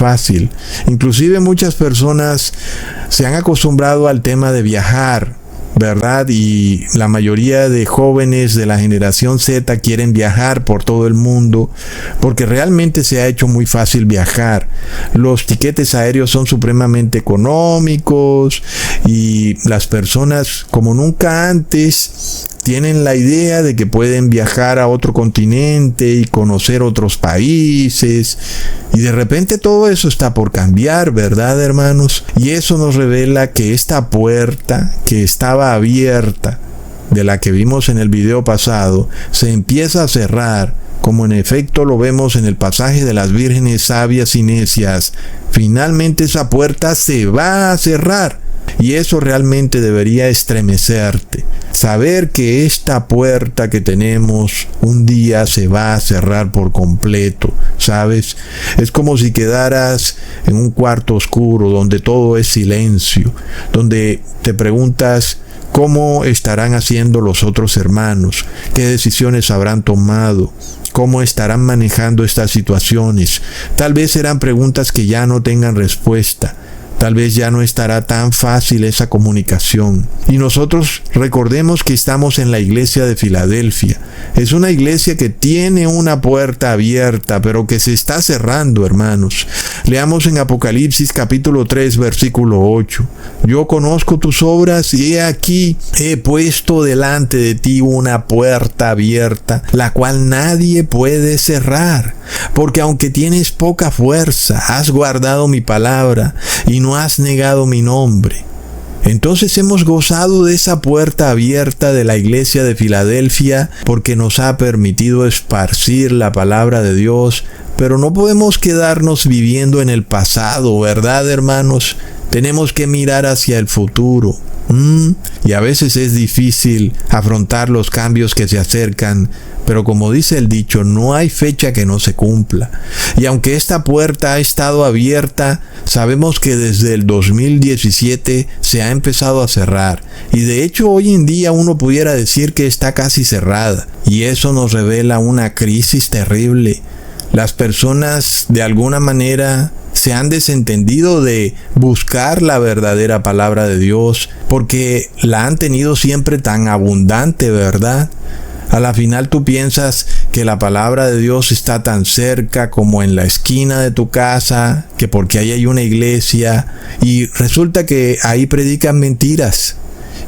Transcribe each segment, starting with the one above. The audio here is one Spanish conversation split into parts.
fácil. Inclusive muchas personas se han acostumbrado al tema de viajar, ¿verdad? Y la mayoría de jóvenes de la generación Z quieren viajar por todo el mundo porque realmente se ha hecho muy fácil viajar. Los tiquetes aéreos son supremamente económicos y las personas, como nunca antes, tienen la idea de que pueden viajar a otro continente y conocer otros países, y de repente todo eso está por cambiar, ¿verdad, hermanos? Y eso nos revela que esta puerta que estaba abierta, de la que vimos en el video pasado, se empieza a cerrar, como en efecto lo vemos en el pasaje de las vírgenes sabias y necias. Finalmente esa puerta se va a cerrar, y eso realmente debería estremecerte. Saber que esta puerta que tenemos un día se va a cerrar por completo, ¿sabes? Es como si quedaras en un cuarto oscuro donde todo es silencio, donde te preguntas cómo estarán haciendo los otros hermanos, qué decisiones habrán tomado, cómo estarán manejando estas situaciones. Tal vez serán preguntas que ya no tengan respuesta. Tal vez ya no estará tan fácil esa comunicación. Y nosotros recordemos que estamos en la iglesia de Filadelfia. Es una iglesia que tiene una puerta abierta, pero que se está cerrando, hermanos. Leamos en Apocalipsis capítulo 3, versículo 8. Yo conozco tus obras y he aquí, he puesto delante de ti una puerta abierta, la cual nadie puede cerrar. Porque aunque tienes poca fuerza, has guardado mi palabra y no has negado mi nombre. Entonces hemos gozado de esa puerta abierta de la iglesia de Filadelfia porque nos ha permitido esparcir la palabra de Dios, pero no podemos quedarnos viviendo en el pasado, ¿verdad, hermanos? Tenemos que mirar hacia el futuro. Y a veces es difícil afrontar los cambios que se acercan, pero como dice el dicho, no hay fecha que no se cumpla. Y aunque esta puerta ha estado abierta, sabemos que desde el 2017 se ha empezado a cerrar. Y de hecho hoy en día uno pudiera decir que está casi cerrada. Y eso nos revela una crisis terrible. Las personas de alguna manera se han desentendido de buscar la verdadera palabra de Dios porque la han tenido siempre tan abundante, ¿verdad? A la final tú piensas que la palabra de Dios está tan cerca como en la esquina de tu casa, que porque ahí hay una iglesia, y resulta que ahí predican mentiras.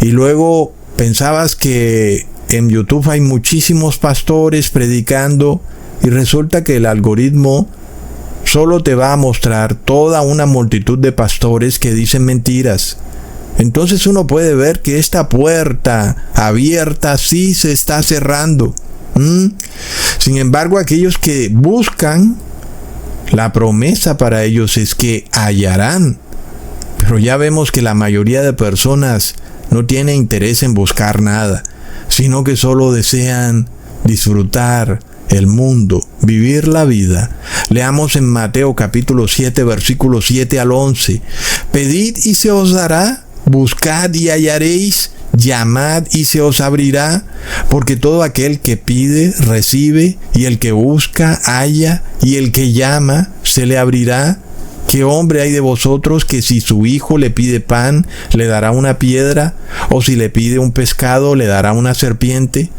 Y luego pensabas que en YouTube hay muchísimos pastores predicando, y resulta que el algoritmo solo te va a mostrar toda una multitud de pastores que dicen mentiras. Entonces uno puede ver que esta puerta abierta sí se está cerrando. Sin embargo, aquellos que buscan, la promesa para ellos es que hallarán. Pero ya vemos que la mayoría de personas no tiene interés en buscar nada, sino que solo desean disfrutar el mundo, vivir la vida. Leamos en Mateo capítulo 7, versículos 7 al 11. Pedid y se os dará. Buscad y hallaréis, llamad y se os abrirá, porque todo aquel que pide, recibe, y el que busca, halla, y el que llama, se le abrirá. ¿Qué hombre hay de vosotros que si su hijo le pide pan, le dará una piedra? ¿O si le pide un pescado, le dará una serpiente?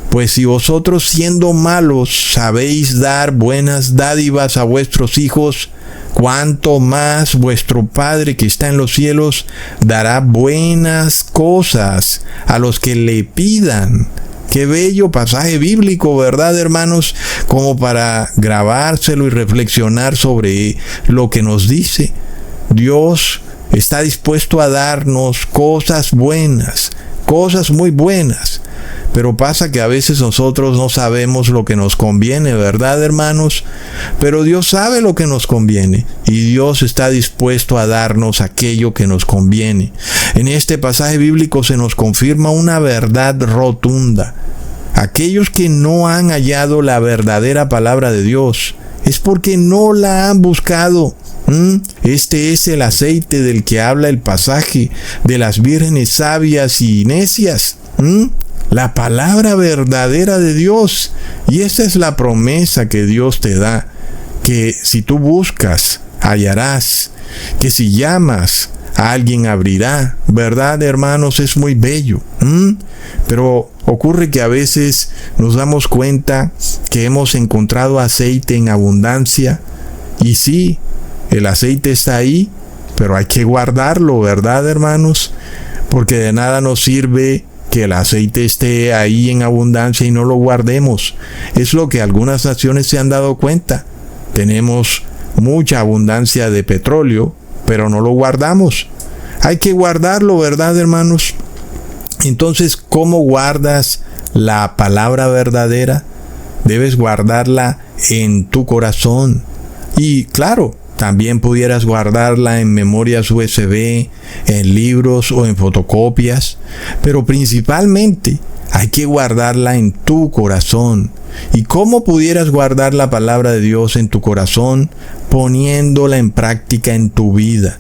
Pues si vosotros siendo malos sabéis dar buenas dádivas a vuestros hijos, cuánto más vuestro Padre que está en los cielos dará buenas cosas a los que le pidan. Qué bello pasaje bíblico, ¿verdad, hermanos? Como para grabárselo y reflexionar sobre lo que nos dice. Dios está dispuesto a darnos cosas buenas, cosas muy buenas. Pero pasa que a veces nosotros no sabemos lo que nos conviene, ¿verdad, hermanos? Pero Dios sabe lo que nos conviene y Dios está dispuesto a darnos aquello que nos conviene. En este pasaje bíblico se nos confirma una verdad rotunda. Aquellos que no han hallado la verdadera palabra de Dios es porque no la han buscado. Este es el aceite del que habla el pasaje de las vírgenes sabias y necias. La palabra verdadera de Dios. Y esa es la promesa que Dios te da, que si tú buscas hallarás, que si llamas, alguien abrirá, ¿verdad, hermanos? Es muy bello. Pero ocurre que a veces nos damos cuenta que hemos encontrado aceite en abundancia, y sí, el aceite está ahí, pero hay que guardarlo, ¿verdad, hermanos? Porque de nada nos sirve que el aceite esté ahí en abundancia y no lo guardemos. Es lo que algunas naciones se han dado cuenta. Tenemos mucha abundancia de petróleo, pero no lo guardamos. Hay que guardarlo, ¿verdad, hermanos? Entonces, ¿cómo guardas la palabra verdadera? Debes guardarla en tu corazón. Y claro, también pudieras guardarla en memorias USB, en libros o en fotocopias, pero principalmente hay que guardarla en tu corazón. ¿Y cómo pudieras guardar la palabra de Dios en tu corazón? Poniéndola en práctica en tu vida,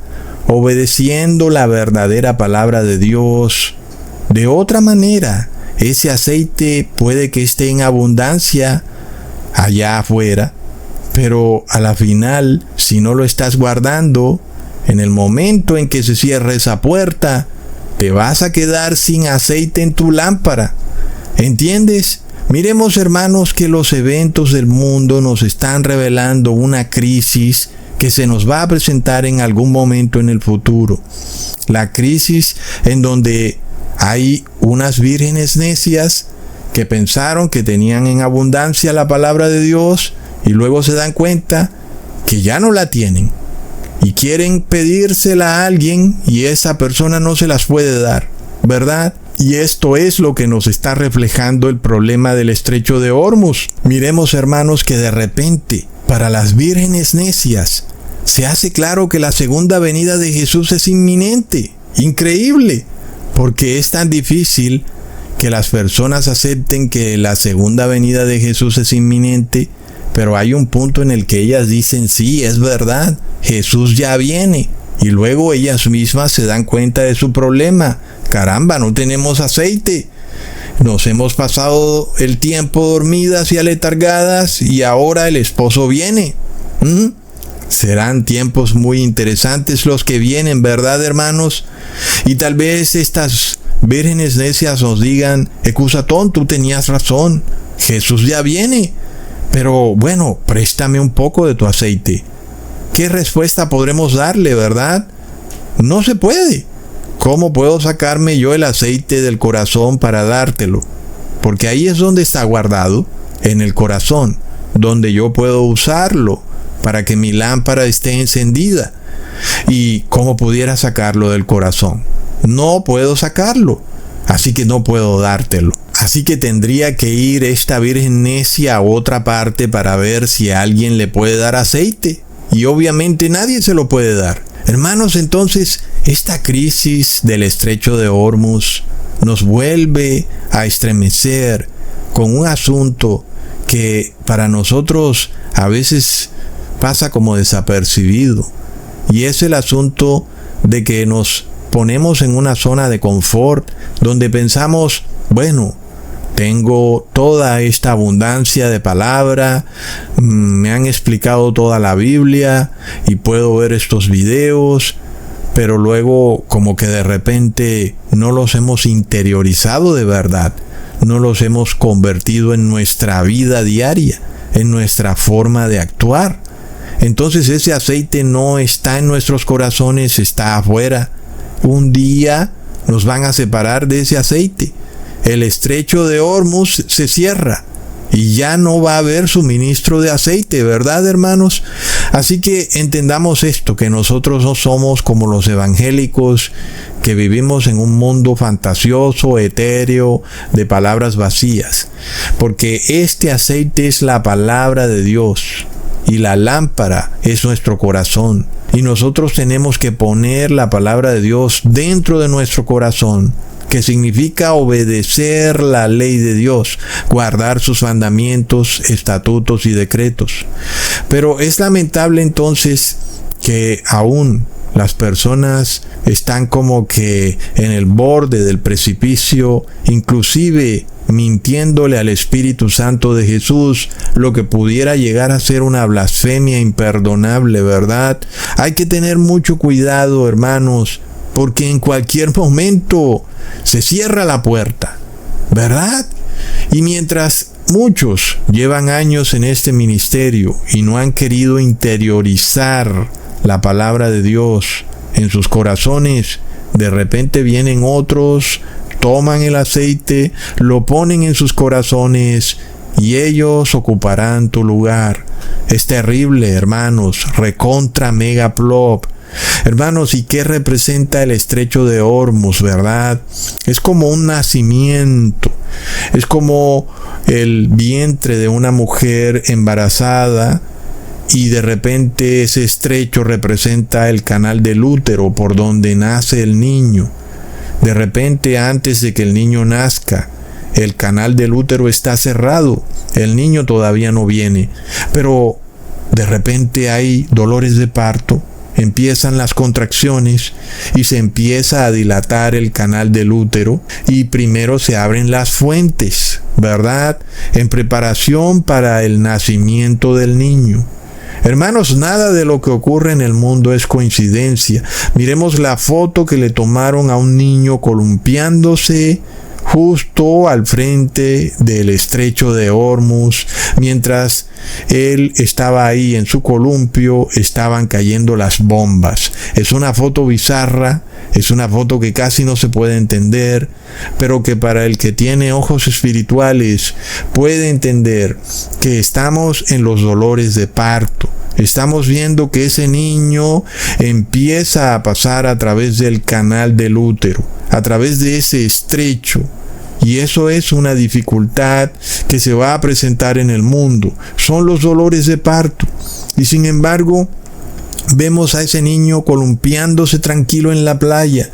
obedeciendo la verdadera palabra de Dios. De otra manera, ese aceite puede que esté en abundancia allá afuera, pero a la final, si no lo estás guardando, en el momento en que se cierre esa puerta, te vas a quedar sin aceite en tu lámpara. ¿Entiendes? Miremos, hermanos, que los eventos del mundo nos están revelando una crisis que se nos va a presentar en algún momento en el futuro. La crisis en donde hay unas vírgenes necias que pensaron que tenían en abundancia la palabra de Dios, y luego se dan cuenta que ya no la tienen y quieren pedírsela a alguien y esa persona no se las puede dar, ¿verdad? Y esto es lo que nos está reflejando el problema del estrecho de Hormuz. Miremos, hermanos, que de repente, para las vírgenes necias, se hace claro que la segunda venida de Jesús es inminente. Increíble, porque es tan difícil que las personas acepten que la segunda venida de Jesús es inminente. Pero hay un punto en el que ellas dicen, sí, es verdad, Jesús ya viene. Y luego ellas mismas se dan cuenta de su problema. Caramba, no tenemos aceite. Nos hemos pasado el tiempo dormidas y aletargadas y ahora el esposo viene. Serán tiempos muy interesantes los que vienen, ¿verdad, hermanos? Y tal vez estas vírgenes necias nos digan, Ecusatón, tú tenías razón, Jesús ya viene. Pero bueno, préstame un poco de tu aceite. ¿Qué respuesta podremos darle, verdad? No se puede. ¿Cómo puedo sacarme yo el aceite del corazón para dártelo? Porque ahí es donde está guardado, en el corazón, donde yo puedo usarlo para que mi lámpara esté encendida. ¿Y cómo pudiera sacarlo del corazón? No puedo sacarlo, así que no puedo dártelo. Así que tendría que ir esta virgen necia a otra parte para ver si alguien le puede dar aceite. Y obviamente nadie se lo puede dar. Hermanos, entonces, esta crisis del estrecho de Hormuz nos vuelve a estremecer con un asunto que para nosotros a veces pasa como desapercibido. Y es el asunto de que nos ponemos en una zona de confort donde pensamos, bueno, tengo toda esta abundancia de palabra, me han explicado toda la Biblia y puedo ver estos videos, pero luego como que de repente no los hemos interiorizado de verdad, no los hemos convertido en nuestra vida diaria, en nuestra forma de actuar. Entonces ese aceite no está en nuestros corazones, está afuera. Un día nos van a separar de ese aceite. El estrecho de Hormuz se cierra y ya no va a haber suministro de aceite, ¿verdad, hermanos? Así que entendamos esto, que nosotros no somos como los evangélicos que vivimos en un mundo fantasioso, etéreo, de palabras vacías, porque este aceite es la palabra de Dios y la lámpara es nuestro corazón, y nosotros tenemos que poner la palabra de Dios dentro de nuestro corazón, que significa obedecer la ley de Dios, guardar sus mandamientos, estatutos y decretos. Pero es lamentable entonces que aún las personas están como que en el borde del precipicio, inclusive mintiéndole al Espíritu Santo de Jesús, lo que pudiera llegar a ser una blasfemia imperdonable, ¿verdad? Hay que tener mucho cuidado, hermanos, porque en cualquier momento se cierra la puerta, ¿verdad? Y mientras muchos llevan años en este ministerio y no han querido interiorizar la palabra de Dios en sus corazones, de repente vienen otros, toman el aceite, lo ponen en sus corazones y ellos ocuparán tu lugar. Es terrible, hermanos, recontra mega plop. Hermanos, ¿y qué representa el estrecho de Ormuz, verdad? Es como un nacimiento, es como el vientre de una mujer embarazada, y de repente ese estrecho representa el canal del útero por donde nace el niño. De repente, antes de que el niño nazca, el canal del útero está cerrado, el niño todavía no viene, pero de repente hay dolores de parto, empiezan las contracciones y se empieza a dilatar el canal del útero y primero se abren las fuentes, ¿verdad? En preparación para el nacimiento del niño. Hermanos, nada de lo que ocurre en el mundo es coincidencia. Miremos la foto que le tomaron a un niño columpiándose justo al frente del estrecho de Ormuz. Mientras él estaba ahí en su columpio, estaban cayendo las bombas. Es una foto bizarra, es una foto que casi no se puede entender, pero que para el que tiene ojos espirituales puede entender que estamos en los dolores de parto. Estamos viendo que ese niño empieza a pasar a través del canal del útero, a través de ese estrecho. Y eso es una dificultad que se va a presentar en el mundo. Son los dolores de parto. Y sin embargo, vemos a ese niño columpiándose tranquilo en la playa.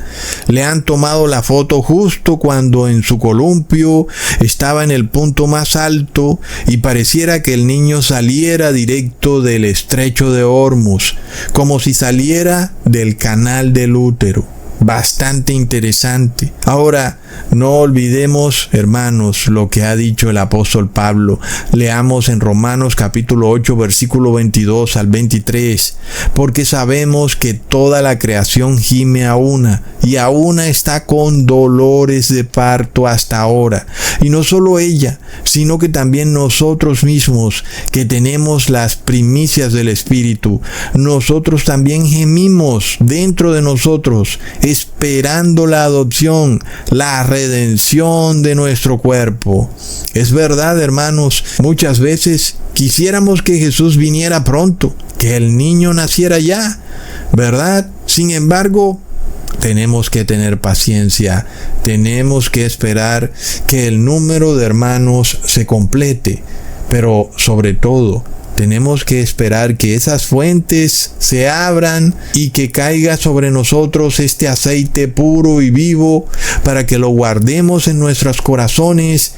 Le han tomado la foto justo cuando en su columpio estaba en el punto más alto y pareciera que el niño saliera directo del estrecho de Ormuz, como si saliera del canal del útero. Bastante interesante. Ahora, no olvidemos, hermanos, lo que ha dicho el apóstol Pablo. Leamos en Romanos capítulo 8, versículo 22 al 23. Porque sabemos que toda la creación gime a una, y a una está con dolores de parto hasta ahora. Y no solo ella, sino que también nosotros mismos, que tenemos las primicias del Espíritu, nosotros también gemimos dentro de nosotros, esperando la adopción, la redención de nuestro cuerpo. Es verdad, hermanos, muchas veces quisiéramos que Jesús viniera pronto, que el niño naciera ya, ¿verdad? Sin embargo, tenemos que tener paciencia, tenemos que esperar que el número de hermanos se complete, pero sobre todo, tenemos que esperar que esas fuentes se abran y que caiga sobre nosotros este aceite puro y vivo para que lo guardemos en nuestros corazones,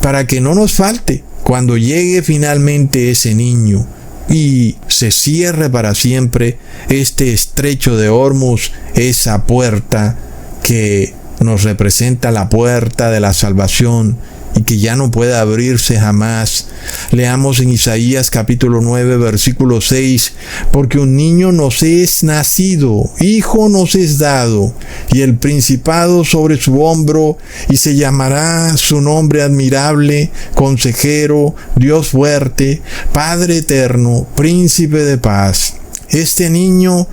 para que no nos falte cuando llegue finalmente ese niño y se cierre para siempre este estrecho de Ormuz, esa puerta que nos representa la puerta de la salvación y que ya no puede abrirse jamás. Leamos en Isaías capítulo 9, versículo 6, porque un niño nos es nacido, hijo nos es dado, y el principado sobre su hombro, y se llamará su nombre admirable, consejero, Dios fuerte, Padre eterno, príncipe de paz. Este niño